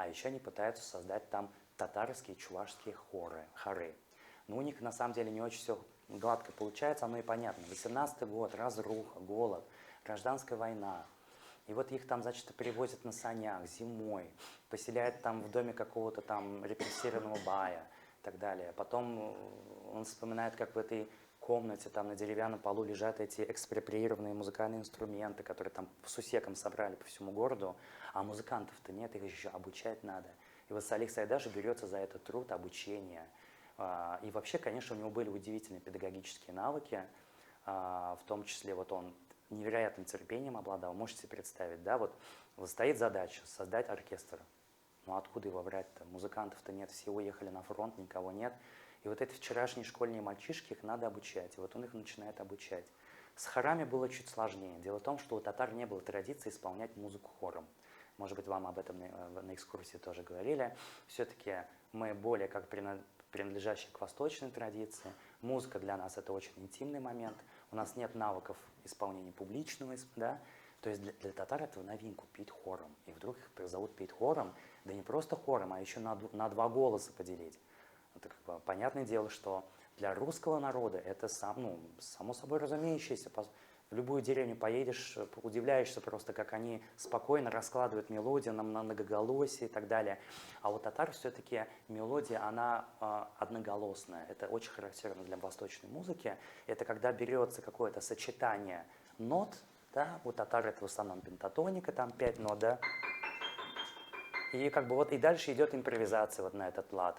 А еще они пытаются создать там татарские, чувашские хоры. Но у них на самом деле не очень все гладко получается, оно и понятно. 18-й год, разруха, голод, гражданская война. И вот их там, значит, перевозят на санях зимой, поселяют там в доме какого-то там репрессированного бая и так далее. Потом он вспоминает, как в этой комнате там на деревянном полу лежат эти экспроприированные музыкальные инструменты, которые там сусеком собрали по всему городу, а музыкантов-то нет, их еще обучать надо. И вот Салих Сайдаш берется за этот труд обучения. И вообще, конечно, у него были удивительные педагогические навыки, в том числе вот он невероятным терпением обладал. Можете себе представить, да, вот стоит задача создать оркестр. Ну откуда его брать-то? Музыкантов-то нет, все уехали на фронт, никого нет. И вот эти вчерашние школьные мальчишки, их надо обучать. И вот он их начинает обучать. С хорами было чуть сложнее. Дело в том, что у татар не было традиции исполнять музыку хором. Может быть, вам об этом на экскурсии тоже говорили. Все-таки мы более как принадлежащие к восточной традиции. Музыка для нас это очень интимный момент. У нас нет навыков исполнения публичного, да? То есть для татар это в новинку петь хором. И вдруг их призовут петь хором, да не просто хором, а еще на два голоса поделить. Это как бы понятное дело, что для русского народа это само собой разумеющееся. В любую деревню поедешь, удивляешься просто, как они спокойно раскладывают мелодию на многоголосие и так далее. А у татар все-таки мелодия, она одноголосная. Это очень характерно для восточной музыки. Это когда берется какое-то сочетание нот, да, у татар это в основном пентатоника, там 5 нот, да, и как бы вот и дальше идет импровизация вот на этот лад.